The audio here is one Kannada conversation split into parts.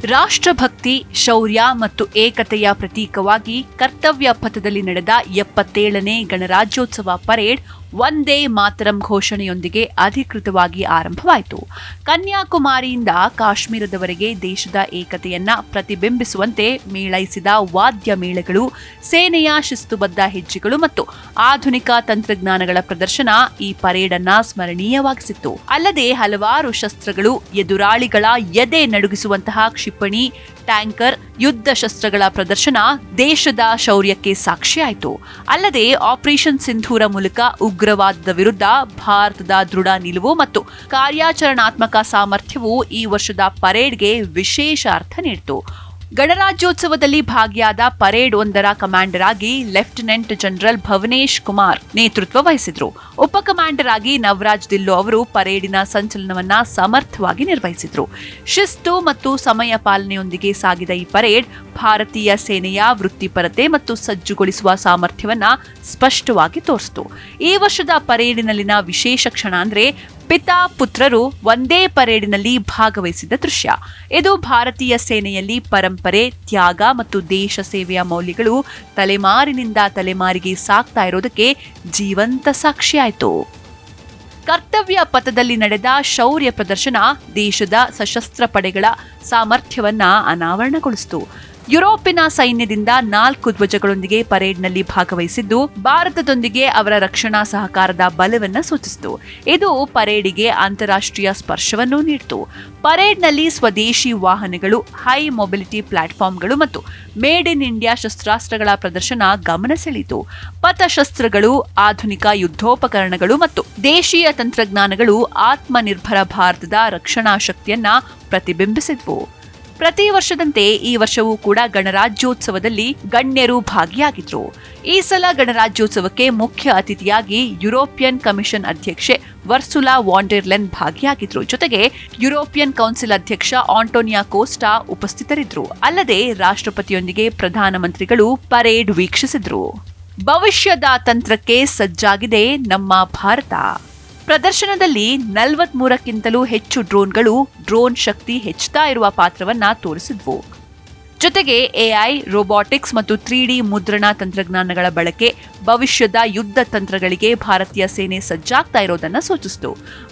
ರಾಷ್ಟ್ರಭಕ್ತಿ, ಶೌರ್ಯ ಮತ್ತು ಏಕತೆಯ ಪ್ರತೀಕವಾಗಿ ಕರ್ತವ್ಯ ಪಥದಲ್ಲಿ ನಡೆದ 77ನೇ ಗಣರಾಜ್ಯೋತ್ಸವ ಪರೇಡ್ ವಂದೇ ಮಾತರಂ ಘೋಷಣೆಯೊಂದಿಗೆ ಅಧಿಕೃತವಾಗಿ ಆರಂಭವಾಯಿತು. ಕನ್ಯಾಕುಮಾರಿಯಿಂದ ಕಾಶ್ಮೀರದವರೆಗೆ ದೇಶದ ಏಕತೆಯನ್ನ ಪ್ರತಿಬಿಂಬಿಸುವಂತೆ ಮೇಳೈಸಿದ ವಾದ್ಯ ಮೇಳಗಳು, ಸೇನೆಯ ಶಿಸ್ತುಬದ್ಧ ಹೆಜ್ಜೆಗಳು ಮತ್ತು ಆಧುನಿಕ ತಂತ್ರಜ್ಞಾನಗಳ ಪ್ರದರ್ಶನ ಈ ಪರೇಡ್ ಅನ್ನ ಸ್ಮರಣೀಯವಾಗಿಸಿತ್ತು. ಅಲ್ಲದೆ ಹಲವಾರು ಶಸ್ತ್ರಗಳು, ಎದುರಾಳಿಗಳ ಎದೆ ನಡುಗಿಸುವಂತಹ ಕ್ಷಿಪಣಿ, ಟ್ಯಾಂಕರ್, ಯುದ್ಧ ಶಸ್ತ್ರಗಳ ಪ್ರದರ್ಶನ ದೇಶದ ಶೌರ್ಯಕ್ಕೆ ಸಾಕ್ಷಿಯಾಯಿತು. ಅಲ್ಲದೆ ಆಪರೇಷನ್ ಸಿಂಧೂರ ಮೂಲಕ ಉಗ್ರವಾದದ ವಿರುದ್ಧ ಭಾರತದ ದೃಢ ನಿಲುವು ಮತ್ತು ಕಾರ್ಯಾಚರಣಾತ್ಮಕ ಸಾಮರ್ಥ್ಯವು ಈ ವರ್ಷದ ಪರೇಡ್ಗೆ ವಿಶೇಷ ಅರ್ಥ ನೀಡಿತು. ಗಣರಾಜ್ಯೋತ್ಸವದಲ್ಲಿ ಭಾಗಿಯಾದ ಪರೇಡ್ ಒಂದರ ಕಮಾಂಡರ್ ಆಗಿ ಲೆಫ್ಟಿನೆಂಟ್ ಜನರಲ್ ಭವನೇಶ್ ಕುಮಾರ್ ನೇತೃತ್ವ ವಹಿಸಿದ್ರು. ಉಪ ಕಮಾಂಡರ್ ಆಗಿ ನವರಾಜ್ ದಿಲ್ಲೋ ಅವರು ಪರೇಡಿನ ಸಂಚಲನವನ್ನ ಸಮರ್ಥವಾಗಿ ನಿರ್ವಹಿಸಿದ್ರು. ಶಿಸ್ತು ಮತ್ತು ಸಮಯ ಪಾಲನೆಯೊಂದಿಗೆ ಸಾಗಿದ ಈ ಪರೇಡ್ ಭಾರತೀಯ ಸೇನೆಯ ವೃತ್ತಿಪರತೆ ಮತ್ತು ಸಜ್ಜುಗೊಳಿಸುವ ಸಾಮರ್ಥ್ಯವನ್ನ ಸ್ಪಷ್ಟವಾಗಿ ತೋರಿಸಿತು. ಈ ವರ್ಷದ ಪರೇಡಿನಲ್ಲಿನ ವಿಶೇಷ ಕ್ಷಣ ಅಂದ್ರೆ ಪಿತಾ ಪುತ್ರರು ಒಂದೇ ಪರೇಡಿನಲ್ಲಿ ಭಾಗವಹಿಸಿದ ದೃಶ್ಯ. ಇದು ಭಾರತೀಯ ಸೇನೆಯಲ್ಲಿ ಪರಂಪರೆ, ತ್ಯಾಗ ಮತ್ತು ದೇಶ ಸೇವೆಯ ಮೌಲ್ಯಗಳು ತಲೆಮಾರಿನಿಂದ ತಲೆಮಾರಿಗೆ ಸಾಗ್ತಾ ಇರೋದಕ್ಕೆ ಜೀವಂತ ಸಾಕ್ಷಿಯಾಯಿತು. ಕರ್ತವ್ಯ ಪಥದಲ್ಲಿ ನಡೆದ ಶೌರ್ಯ ಪ್ರದರ್ಶನ ದೇಶದ ಸಶಸ್ತ್ರ ಪಡೆಗಳ ಸಾಮರ್ಥ್ಯವನ್ನ ಅನಾವರಣಗೊಳಿಸಿತು. ಯುರೋಪಿನ ಸೈನ್ಯದಿಂದ 4 ಧ್ವಜಗಳೊಂದಿಗೆ ಪರೇಡ್ನಲ್ಲಿ ಭಾಗವಹಿಸಿದ್ದು ಭಾರತದೊಂದಿಗೆ ಅವರ ರಕ್ಷಣಾ ಸಹಕಾರದ ಬಲವನ್ನ ಸೂಚಿಸಿತು. ಇದು ಪರೇಡಿಗೆ ಅಂತಾರಾಷ್ಟ್ರೀಯ ಸ್ಪರ್ಶವನ್ನು ನೀಡಿತು. ಪರೇಡ್ನಲ್ಲಿ ಸ್ವದೇಶಿ ವಾಹನಗಳು, ಹೈ ಮೊಬಿಲಿಟಿ ಪ್ಲಾಟ್ಫಾರ್ಮ್ಗಳು ಮತ್ತು ಮೇಡ್ ಇನ್ ಇಂಡಿಯಾ ಶಸ್ತ್ರಾಸ್ತ್ರಗಳ ಪ್ರದರ್ಶನ ಗಮನ ಸೆಳೆಯಿತು. ಪಥಶಸ್ತ್ರಗಳು, ಆಧುನಿಕ ಯುದ್ಧೋಪಕರಣಗಳು ಮತ್ತು ದೇಶೀಯ ತಂತ್ರಜ್ಞಾನಗಳು ಆತ್ಮನಿರ್ಭರ ಭಾರತದ ರಕ್ಷಣಾ ಶಕ್ತಿಯನ್ನ ಪ್ರತಿಬಿಂಬಿಸಿದ್ವು. ಪ್ರತಿ ವರ್ಷದಂತೆ ಈ ವರ್ಷವೂ ಕೂಡ ಗಣರಾಜ್ಯೋತ್ಸವದಲ್ಲಿ ಗಣ್ಯರು ಭಾಗಿಯಾಗಿದ್ರು. ಈ ಸಲ ಗಣರಾಜ್ಯೋತ್ಸವಕ್ಕೆ ಮುಖ್ಯ ಅತಿಥಿಯಾಗಿ ಯುರೋಪಿಯನ್ ಕಮಿಷನ್ ಅಧ್ಯಕ್ಷೆ ವರ್ಸುಲಾ ವಾಂಡೆರ್ ಲೆನ್ ಭಾಗಿಯಾಗಿದ್ರು. ಜೊತೆಗೆ ಯುರೋಪಿಯನ್ ಕೌನ್ಸಿಲ್ ಅಧ್ಯಕ್ಷ ಆಂಟೋನಿಯಾ ಕೋಸ್ಟಾ ಉಪಸ್ಥಿತರಿದ್ರು. ಅಲ್ಲದೆ ರಾಷ್ಟ್ರಪತಿಯೊಂದಿಗೆ ಪ್ರಧಾನಮಂತ್ರಿಗಳು ಪರೇಡ್ ವೀಕ್ಷಿಸಿದ್ರು. ಭವಿಷ್ಯದ ತಂತ್ರಕ್ಕೆ ಸಜ್ಜಾಗಿದೆ ನಮ್ಮ ಭಾರತ. ಪ್ರದರ್ಶನದಲ್ಲಿ 43ಕ್ಕಿಂತಲೂ ಹೆಚ್ಚು ಡ್ರೋನ್ಗಳು ಡ್ರೋನ್ ಶಕ್ತಿ ಹೆಚ್ಚುತ್ತಾ ಇರುವ ಪಾತ್ರವನ್ನ ತೋರಿಸಿದ್ವು. ಜೊತೆಗೆ ಎಐ, ರೋಬೋಟಿಕ್ಸ್ ಮತ್ತು 3D ಮುದ್ರಣ ತಂತ್ರಜ್ಞಾನಗಳ ಬಳಕೆ ಭವಿಷ್ಯದ ಯುದ್ಧ ತಂತ್ರಗಳಿಗೆ ಭಾರತೀಯ ಸೇನೆ ಸಜ್ಜಾಗ್ತಾ ಇರೋದನ್ನ ಸೂಚಿಸಿತು.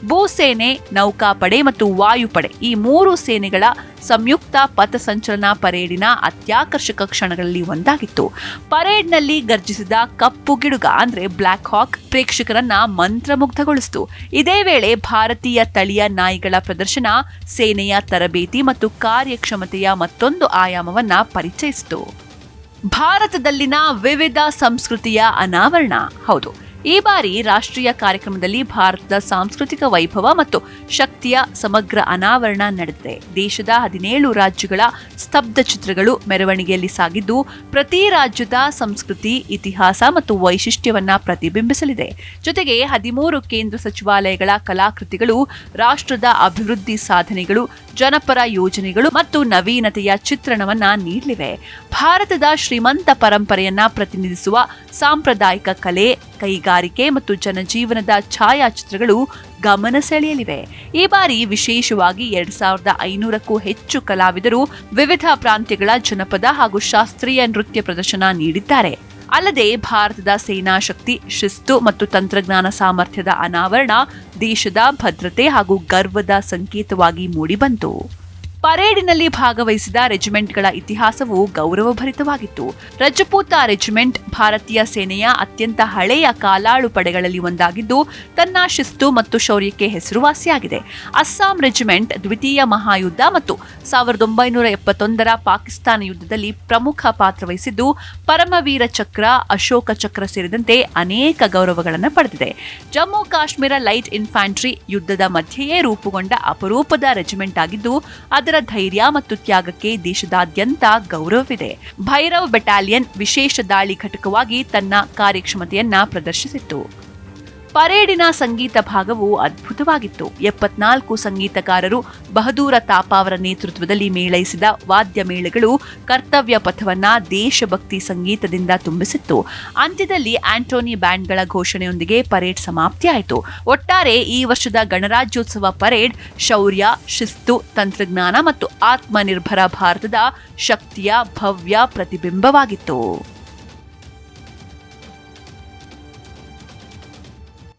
ಭೂಸೇನೆ, ನೌಕಾಪಡೆ ಮತ್ತು ವಾಯುಪಡೆ ಈ 3 ಸೇನೆಗಳ ಸಂಯುಕ್ತ ಪಥಸಂಚಲನ ಪರೇಡಿನ ಅತ್ಯಾಕರ್ಷಕ ಕ್ಷಣಗಳಲ್ಲಿ ಒಂದಾಗಿತ್ತು. ಪರೇಡ್ನಲ್ಲಿ ಗರ್ಜಿಸಿದ ಕಪ್ಪು ಗಿಡುಗ ಅಂದ್ರೆ ಬ್ಲಾಕ್ ಹಾಕ್ ಪ್ರೇಕ್ಷಕರನ್ನ ಮಂತ್ರಮುಗ್ಧಗೊಳಿಸಿತು. ಇದೇ ವೇಳೆ ಭಾರತೀಯ ತಳಿಯ ನಾಯಿಗಳ ಪ್ರದರ್ಶನ ಸೇನೆಯ ತರಬೇತಿ ಮತ್ತು ಕಾರ್ಯಕ್ಷಮತೆಯ ಮತ್ತೊಂದು ಆಯಾಮವನ್ನ ಪರಿಚಯಿಸಿತು. ಭಾರತದಲ್ಲಿನ ವಿವಿಧ ಸಂಸ್ಕೃತಿಯ ಅನಾವರಣ. ಹೌದು, ಈ ಬಾರಿ ರಾಷ್ಟ್ರೀಯ ಕಾರ್ಯಕ್ರಮದಲ್ಲಿ ಭಾರತದ ಸಾಂಸ್ಕೃತಿಕ ವೈಭವ ಮತ್ತು ಶಕ್ತಿಯ ಸಮಗ್ರ ಅನಾವರಣ ನಡೆದಿದೆ. ದೇಶದ 17 ರಾಜ್ಯಗಳ ಸ್ತಬ್ಧ ಚಿತ್ರಗಳು ಮೆರವಣಿಗೆಯಲ್ಲಿ ಸಾಗಿದ್ದು ಪ್ರತಿ ರಾಜ್ಯದ ಸಂಸ್ಕೃತಿ, ಇತಿಹಾಸ ಮತ್ತು ವೈಶಿಷ್ಟ್ಯವನ್ನ ಪ್ರತಿಬಿಂಬಿಸಲಿದೆ. ಜೊತೆಗೆ 13 ಕೇಂದ್ರ ಸಚಿವಾಲಯಗಳ ಕಲಾಕೃತಿಗಳು ರಾಷ್ಟ್ರದ ಅಭಿವೃದ್ಧಿ ಸಾಧನೆಗಳು, ಜನಪರ ಯೋಜನೆಗಳು ಮತ್ತು ನವೀನತೆಯ ಚಿತ್ರಣವನ್ನ ನೀಡಲಿವೆ. ಭಾರತದ ಶ್ರೀಮಂತ ಪರಂಪರೆಯನ್ನ ಪ್ರತಿನಿಧಿಸುವ ಸಾಂಪ್ರದಾಯಿಕ ಕಲೆ, ಕೈಗಾರಿಕೆ ಮತ್ತು ಜನಜೀವನದ ಛಾಯಾಚಿತ್ರಗಳು ಗಮನ ಸೆಳೆಯಲಿವೆ. ಈ ಬಾರಿ ವಿಶೇಷವಾಗಿ 2500ಕ್ಕೂ ಹೆಚ್ಚು ಕಲಾವಿದರು ವಿವಿಧ ಪ್ರಾಂತ್ಯಗಳ ಜನಪದ ಹಾಗೂ ಶಾಸ್ತ್ರೀಯ ನೃತ್ಯ ಪ್ರದರ್ಶನ ನೀಡಿದ್ದಾರೆ. ಅಲ್ಲದೆ ಭಾರತದ ಸೇನಾ ಶಕ್ತಿ, ಶಿಸ್ತು ಮತ್ತು ತಂತ್ರಜ್ಞಾನ ಸಾಮರ್ಥ್ಯದ ಅನಾವರಣ ದೇಶದ ಭದ್ರತೆ ಹಾಗೂ ಗರ್ವದ ಸಂಕೇತವಾಗಿ ಮೂಡಿಬಂತು. ಪರೇಡಿನಲ್ಲಿ ಭಾಗವಹಿಸಿದ ರೆಜಿಮೆಂಟ್ಗಳ ಇತಿಹಾಸವು ಗೌರವಭರಿತವಾಗಿತ್ತು. ರಜಪೂತ ರೆಜಿಮೆಂಟ್ ಭಾರತೀಯ ಸೇನೆಯ ಅತ್ಯಂತ ಹಳೆಯ ಕಾಲಾಳು ಪಡೆಗಳಲ್ಲಿ ಒಂದಾಗಿದ್ದು ತನ್ನ ಶಿಸ್ತು ಮತ್ತು ಶೌರ್ಯಕ್ಕೆ ಹೆಸರುವಾಸಿಯಾಗಿದೆ. ಅಸ್ಸಾಂ ರೆಜಿಮೆಂಟ್ ದ್ವಿತೀಯ ಮಹಾಯುದ್ಧ ಮತ್ತು 1971ರ ಪಾಕಿಸ್ತಾನ ಯುದ್ಧದಲ್ಲಿ ಪ್ರಮುಖ ಪಾತ್ರ ವಹಿಸಿದ್ದು ಪರಮವೀರ ಚಕ್ರ, ಅಶೋಕ ಚಕ್ರ ಸೇರಿದಂತೆ ಅನೇಕ ಗೌರವಗಳನ್ನು ಪಡೆದಿದೆ. ಜಮ್ಮು ಕಾಶ್ಮೀರ ಲೈಟ್ ಇನ್ಫ್ಯಾಂಟ್ರಿ ಯುದ್ಧದ ಮಧ್ಯೆಯೇ ರೂಪುಗೊಂಡ ಅಪರೂಪದ ರೆಜಿಮೆಂಟ್ ಆಗಿದ್ದು ಅದರ ಧೈರ್ಯ ಮತ್ತು ತ್ಯಾಗಕ್ಕೆ ದೇಶದಾದ್ಯಂತ ಗೌರವವಿದೆ. ಭೈರವ್ ಬೆಟಾಲಿಯನ್ ವಿಶೇಷ ದಾಳಿ ಘಟಕವಾಗಿ ತನ್ನ ಕಾರ್ಯಕ್ಷಮತೆಯನ್ನ ಪ್ರದರ್ಶಿಸಿತ್ತು. ಪರೇಡಿನ ಸಂಗೀತ ಭಾಗವು ಅದ್ಭುತವಾಗಿತ್ತು. 74 ಸಂಗೀತಗಾರರು ಬಹದ್ದೂರ ತಾಪ ಅವರ ನೇತೃತ್ವದಲ್ಲಿ ಮೇಳೈಸಿದ ವಾದ್ಯ ಮೇಳಗಳು ಕರ್ತವ್ಯ ಪಥವನ್ನ ದೇಶಭಕ್ತಿ ಸಂಗೀತದಿಂದ ತುಂಬಿಸಿತ್ತು. ಅಂತ್ಯದಲ್ಲಿ ಆಂಟೋನಿ ಬ್ಯಾಂಡ್ಗಳ ಘೋಷಣೆಯೊಂದಿಗೆ ಪರೇಡ್ ಸಮಾಪ್ತಿಯಾಯಿತು. ಒಟ್ಟಾರೆ ಈ ವರ್ಷದ ಗಣರಾಜ್ಯೋತ್ಸವ ಪರೇಡ್ ಶೌರ್ಯ, ಶಿಸ್ತು, ತಂತ್ರಜ್ಞಾನ ಮತ್ತು ಆತ್ಮನಿರ್ಭರ ಭಾರತದ ಶಕ್ತಿಯ ಭವ್ಯ ಪ್ರತಿಬಿಂಬವಾಗಿತ್ತು.